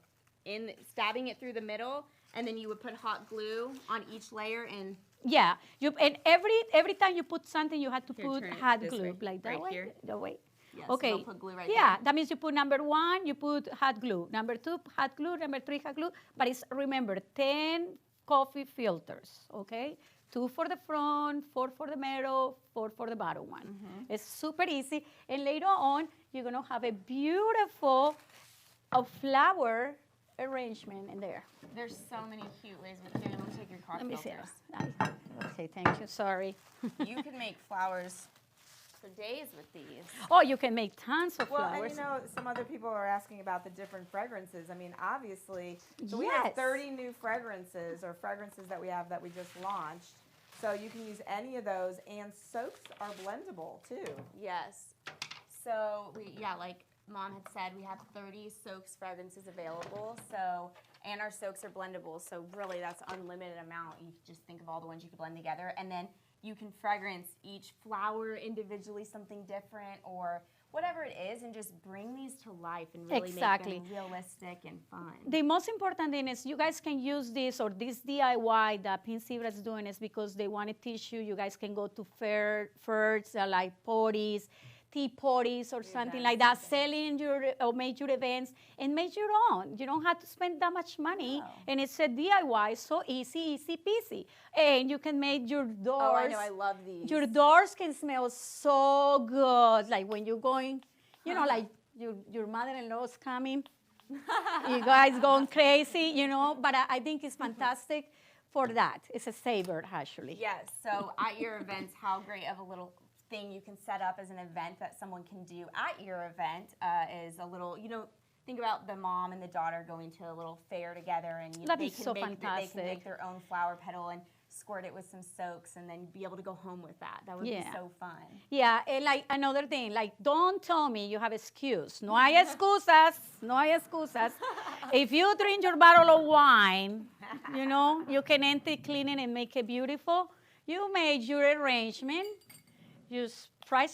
stabbing it through the middle, and then you would put hot glue on each layer and... Yeah, and every time you put something, you have to put turn it hot this glue, way, like that right way. here. That way. Yeah, so Okay. they'll put glue right yeah, there. that means you put number 1, you put hot glue. Number 2, hot glue. Number 3, hot glue. But it's, remember, 10 coffee filters, okay? 2 for the front, 4 for the middle, 4 for the bottom one. It's super easy. And later on, you're going to have a beautiful flower arrangement in there. There's so many cute ways with here. Let me take your coffee Let me see. filters. Okay, thank you. Sorry. You can make flowers for days with these. Oh, you can make tons of Well, flowers. and you know, some other people are asking about the different fragrances. I mean, obviously, so we have Yes. 30 new fragrances that we have that we just launched. So you can use any of those, and soaps are blendable too. Yes. So like Mom had said, we have 30 soaks fragrances available. So, and our soaks are blendable. So really, that's unlimited amount. You just think of all the ones you can blend together, and then you can fragrance each flower individually, something different, or whatever it is, and just bring these to life and really make them realistic and fun. The most important thing is you guys can use this, or this DIY that Pink Zebra is doing is because they want to teach you. You guys can go to fairs like parties, tea parties or something like that, selling or make your events and make your own. You don't have to spend that much money. And it's a DIY, so easy peasy. And you can make your doors. Oh, I know, I love these. Your doors can smell so good. Like when you're going, you know, like your mother-in-law is coming. You guys going crazy, you know. But I think it's fantastic for that. It's a saver, actually. Yes, so at your events, how great of a little thing you can set up as an event that someone can do at your event is a little, you know, think about the mom and the daughter going to a little fair together, and they can make their own flower petal and squirt it with some soaks and then be able to go home with that. That would be so fun. Yeah, and like another thing, like don't tell me you have excuse. No hay excusas, no hay excusas. If you drink your bottle of wine, you know, you can empty, clean it, and make it beautiful. You made your arrangement. Use spray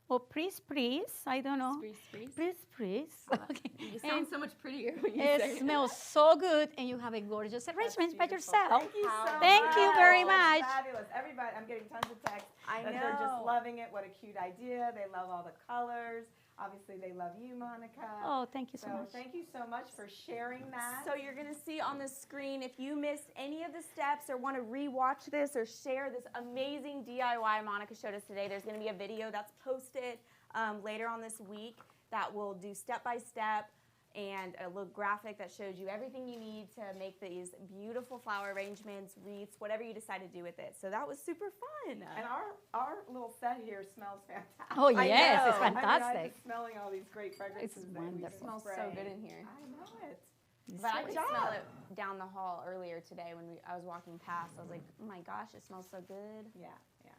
or spritz, I don't know. Spritz. Okay. You sound so much prettier when you say it. It smells so good, and you have a gorgeous arrangement by yourself. Thank you so much. Thank you very much. That's fabulous. Everybody, I'm getting tons of texts. I that They're just know. loving it. What a cute idea. They love all the colors. Obviously, they love you, Monica. Oh, thank you so much. Thank you so much for sharing that. So you're going to see on the screen, if you missed any of the steps or want to rewatch this or share this amazing DIY Monica showed us today, there's going to be a video that's posted later on this week that will do step-by-step and a little graphic that shows you everything you need to make these beautiful flower arrangements, wreaths, whatever you decide to do with it. So that was super fun. And our little set here smells fantastic. Oh, yes, it's I mean, fantastic. I'm just smelling all these great fragrances. It's that we wonderful. can It smells so spray. good in here. I know it. But I Good could smell job. it down the hall earlier today when I was walking past. I was like, oh my gosh, it smells so good. Yeah, yeah.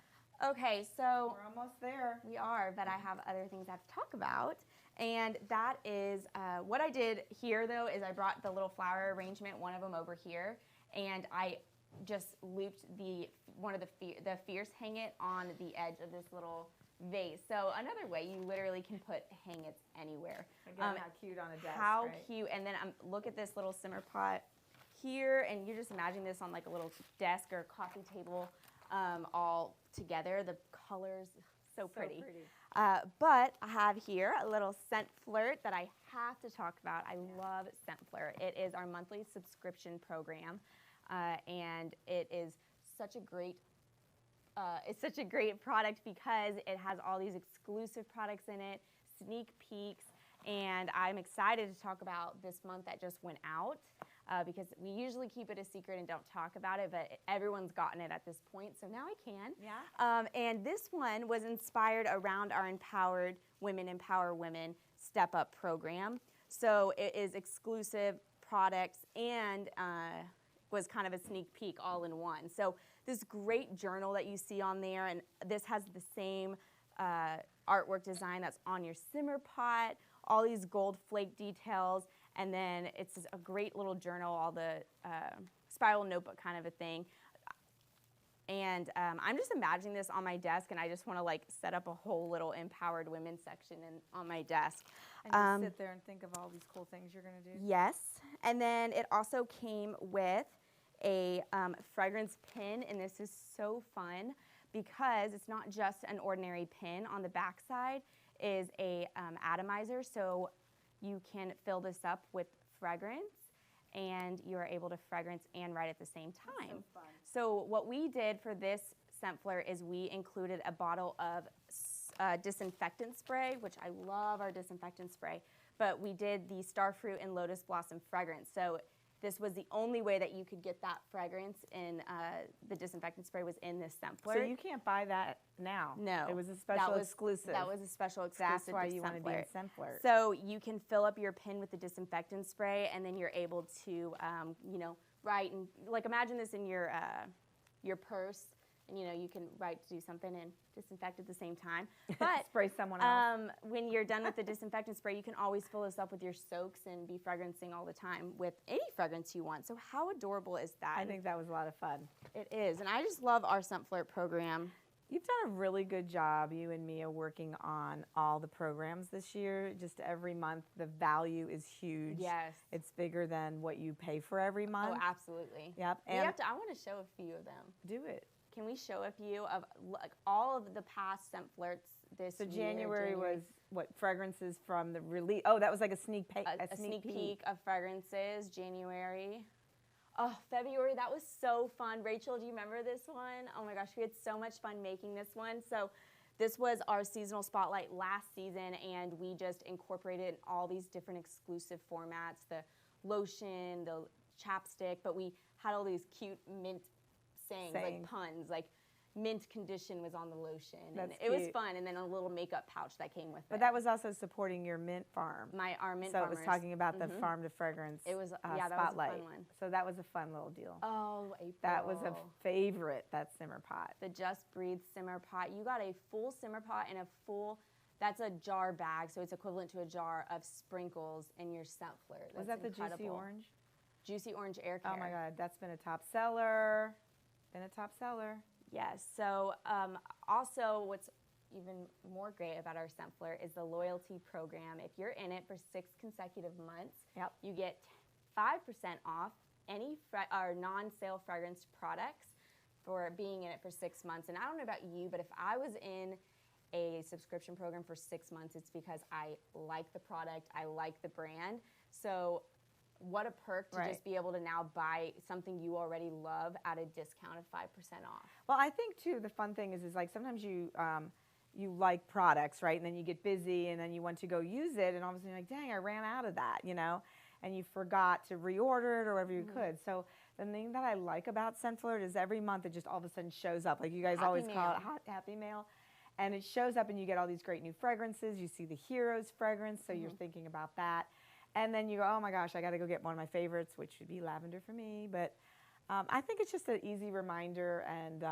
Okay, so We're almost there. we are, but I have other things I have to talk about. And that is what I did here, though, is I brought the little flower arrangement, one of them over here, and I just looped the fierce hang it on the edge of this little vase. So another way, you literally can put hang it's anywhere. Again, how cute on a desk, How right? cute. And then look at this little simmer pot here, and you're just imagining this on like a little desk or coffee table all together. The colors, so pretty. But I have here a little scent flirt that I have to talk about. I love scent flirt. It is our monthly subscription program, and it is such a great product because it has all these exclusive products in it, sneak peeks, and I'm excited to talk about this month that just went out because we usually keep it a secret and don't talk about it, but everyone's gotten it at this point, so now I can. Yeah. And this one was inspired around our Empowered Women Empower Women Step Up program. So it is exclusive products and was kind of a sneak peek all in one. So this great journal that you see on there, and this has the same artwork design that's on your simmer pot, all these gold flake details, and then it's a great little journal, all the spiral notebook kind of a thing. And I'm just imagining this on my desk, and I just want to like set up a whole little empowered women section on my desk. And just sit there and think of all these cool things you're going to do. Yes, and then it also came with a fragrance pin, and this is so fun because it's not just an ordinary pin. On the back side is a atomizer, so you can fill this up with fragrance, and you are able to fragrance and write at the same time. That's so fun. So what we did for this scent flirt is we included a bottle of disinfectant spray, which I love our disinfectant spray, but we did the starfruit and lotus blossom fragrance. So this was the only way that you could get that fragrance in the disinfectant spray was in this scent flirt. So you can't buy that now. No. It was a special exclusive. That was a special exclusive. That's why you want to scent be in flirt. scent flirt. So you can fill up your pin with the disinfectant spray, and then you're able to, you know, write and like imagine this in your purse, and you know you can write to do something and disinfect at the same time. But spray someone else. when you're done with the disinfectant spray, you can always fill this up with your soaks and be fragrancing all the time with any fragrance you want. So how adorable is that? I think that was a lot of fun. It is, and I just love our scent flirt program. You've done a really good job, you and Mia, working on all the programs this year. Just every month, the value is huge. Yes. It's bigger than what you pay for every month. Oh, absolutely. Yep. We have to, I want to show a few of them. do it. Can we show a few of like all of the past scent flirts this So year? January was what fragrances from the release. Oh, that was like a sneak peek. a sneak peek of fragrances. January. Oh, February, that was so fun. Rachel, do you remember this one? Oh my gosh, we had so much fun making this one. So this was our seasonal spotlight last season, and we just incorporated all these different exclusive formats, the lotion, the chapstick, but we had all these cute mint sayings, like puns, like mint condition was on the lotion. That's and it was cute. fun, and then a little makeup pouch that came with it. But that was also supporting your mint farm. Our mint So farmers. it was talking about the farm to fragrance It was, yeah, that spotlight. was a fun one. So that was a fun little deal. Oh, April. That was a favorite, that simmer pot. The Just Breathe simmer pot. You got a full simmer pot and a full, that's a jar bag, so it's equivalent to a jar of sprinkles in your scent flirt. Was That's that the incredible. Juicy Orange? Juicy Orange Air Care. Oh my God, that's been a top seller. Been a top seller. Yes. So also what's even more great about our scent flirt is the loyalty program. If you're in it for 6 consecutive months, Yep. you get 5% off any non-sale fragrance products for being in it for 6 months. And I don't know about you, but if I was in a subscription program for 6 months, it's because I like the product, I like the brand. So what a perk to just be able to now buy something you already love at a discount of 5% off. Well, I think too the fun thing is like sometimes you you like products, right? And then you get busy and then you want to go use it, and all of a sudden you're like, dang, I ran out of that, you know? And you forgot to reorder it or whatever you could. So the thing that I like about Scent Flirt is every month it just all of a sudden shows up. Like you guys always call it Happy Mail. And it shows up and you get all these great new fragrances. You see the Heroes fragrance, so you're thinking about that. And then you go, oh my gosh, I got to go get one of my favorites, which would be lavender for me. But I think it's just an easy reminder, and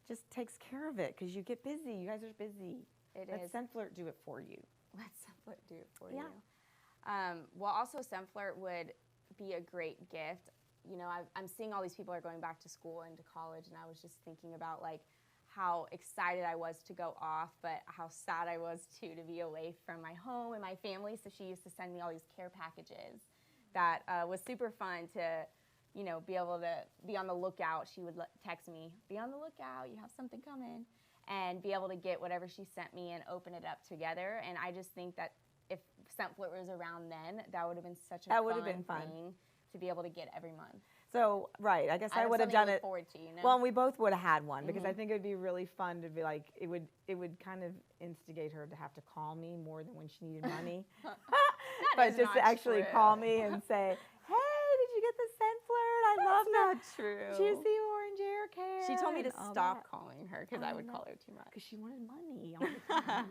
just takes care of it because you get busy. You guys are busy. Let ScentFlirt do it for you. Let ScentFlirt do it for Yeah. you. Well, also ScentFlirt would be a great gift. You know, I'm seeing all these people are going back to school and to college, and I was just thinking about like how excited I was to go off, but how sad I was too to be away from my home and my family. So she used to send me all these care packages that was super fun to, you know, be able to be on the lookout. She would text me, be on the lookout, you have something coming, and be able to get whatever she sent me and open it up together. And I just think that if ScentFlirt was around then, that would have been such a fun thing to be able to get every month. So, right, I guess I would have done it. Forward to, you know? Well, and we both would have had one because I think it would be really fun to be like, it would kind of instigate her to have to call me more than when she needed money. But just to actually call me and say, hey, did you get the ScentFlirt? I love that. That's not true. Did you see orange hair care? She told me to and all stop that. calling her because I would call her too much. Because she wanted money all the time.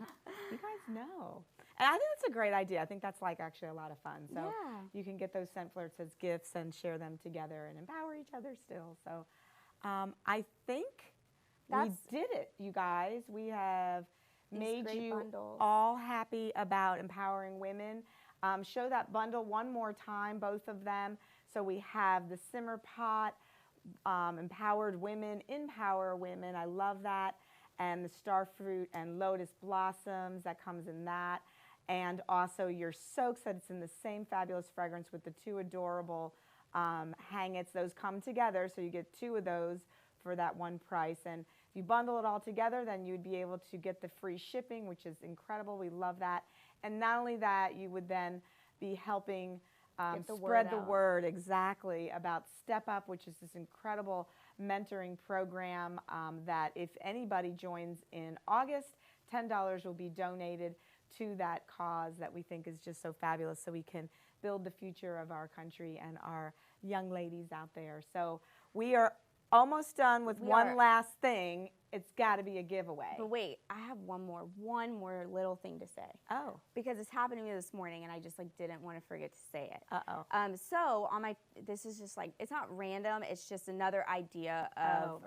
You guys know. And I think that's a great idea. I think that's like actually a lot of fun. So you can get those ScentFlirts as gifts and share them together and empower each other still. So I think we did it, you guys. We have made you all happy about empowering women. Show that bundle one more time, both of them. So we have the simmer pot, empowered women, empower women. I love that. And the starfruit and lotus blossoms, that comes in that. And also your soaks, that's in the same fabulous fragrance with the two adorable hang-its. Those come together, so you get two of those for that one price. And if you bundle it all together, then you'd be able to get the free shipping, which is incredible. We love that. And not only that, you would then be helping spread the word exactly about Step Up, which is this incredible mentoring program that if anybody joins in August, $10 will be donated to that cause that we think is just so fabulous, so we can build the future of our country and our young ladies out there. So we are almost done with one last thing. It's got to be a giveaway. But wait, I have one more little thing to say. Oh. Because it's happened to me this morning, and I just like didn't want to forget to say it. Uh-oh. So on my, this is just like, it's not random. It's just another idea of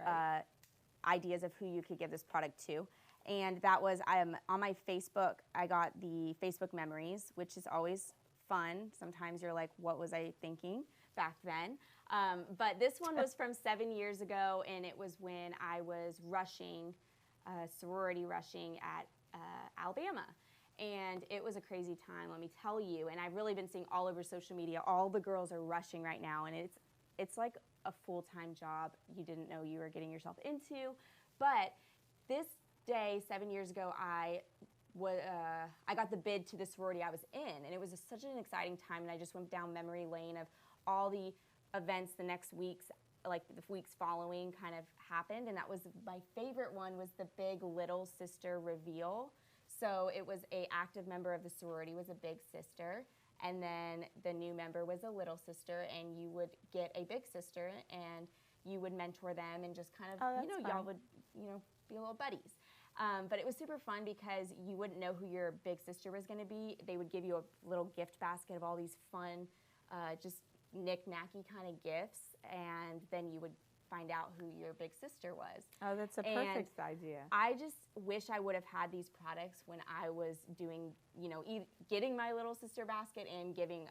ideas of who you could give this product to. And that was, on my Facebook, I got the Facebook memories, which is always fun. Sometimes you're like, what was I thinking back then? But this one was from 7 years ago, and it was when I was sorority rushing at Alabama. And it was a crazy time, let me tell you. And I've really been seeing all over social media, all the girls are rushing right now, and it's like a full-time job you didn't know you were getting yourself into. But this day, 7 years ago, I got the bid to the sorority I was in, and it was such an exciting time, and I just went down memory lane of all the events the next weeks, like the weeks following kind of happened, and that was my favorite one was the big little sister reveal. So it was a active member of the sorority was a big sister, and then the new member was a little sister, and you would get a big sister, and you would mentor them and just kind of, y'all would, be little buddies. But it was super fun because you wouldn't know who your big sister was going to be. They would give you a little gift basket of all these fun, just knick-knacky kind of gifts, and then you would find out who your big sister was. Oh, that's a perfect idea. I just wish I would have had these products when I was doing, getting my little sister basket and giving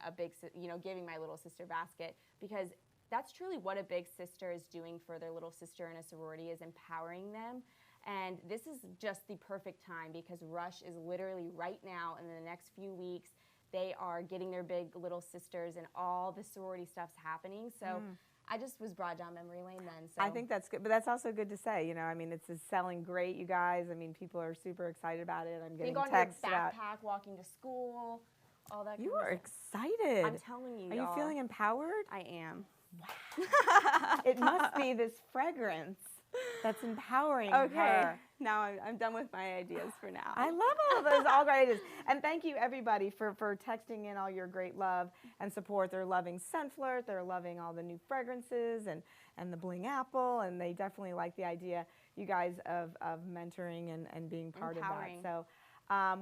my little sister basket, because that's truly what a big sister is doing for their little sister in a sorority, is empowering them. And this is just the perfect time because Rush is literally right now, and in the next few weeks, they are getting their big little sisters and all the sorority stuff's happening. So I just was brought down memory lane then. So. I think that's good, but that's also good to say. It's selling great, you guys. People are super excited about it. I'm getting texts about backpack, walking to school, all that. You are excited. I'm telling you. Are you feeling empowered? I am. Wow. It must be this fragrance that's empowering her. Now I'm done with my ideas for now. I love all of those, all great ideas. And thank you, everybody, for texting in all your great love and support. They're loving ScentFlirt. They're loving all the new fragrances and the Bling Apple. And they definitely like the idea, you guys, of mentoring and being part of that. So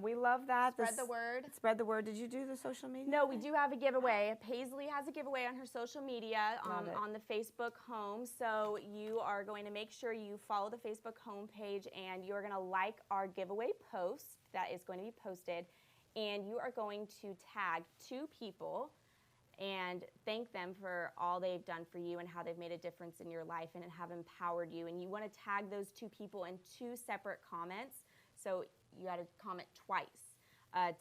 We love that. Spread the word. Spread the word. Did you do the social media? No, we do have a giveaway. Paisley has a giveaway on her social media on the Facebook home. So you are going to make sure you follow the Facebook home page, and you are going to like our giveaway post that is going to be posted. And you are going to tag 2 people and thank them for all they've done for you and how they've made a difference in your life and have empowered you. And you want to tag those 2 people in 2 separate comments. So you got to comment twice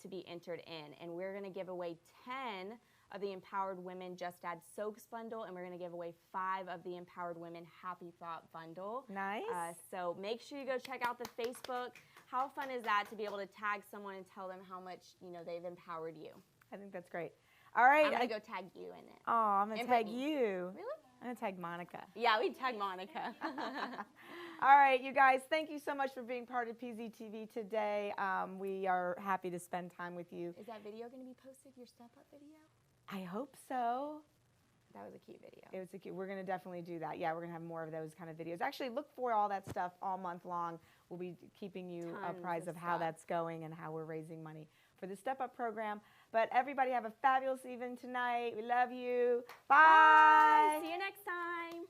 to be entered in. And we're going to give away 10 of the Empowered Women Just Add Soaks bundle, and we're going to give away 5 of the Empowered Women Happy Thought bundle. Nice. So make sure you go check out the Facebook. How fun is that to be able to tag someone and tell them how much they've empowered you? I think that's great. All right. I'm going to go tag you in it. Oh, I'm going to tag you. Really? I'm going to tag Monica. Yeah, we tag Monica. All right, you guys, thank you so much for being part of PZTV today. We are happy to spend time with you. Is that video going to be posted, your step-up video? I hope so. That was a cute video. It was cute. We're going to definitely do that. Yeah, we're going to have more of those kind of videos. Actually, look for all that stuff all month long. We'll be keeping you apprised of how that's going and how we're raising money for the Step Up program. But everybody have a fabulous evening tonight. We love you. Bye. See you next time.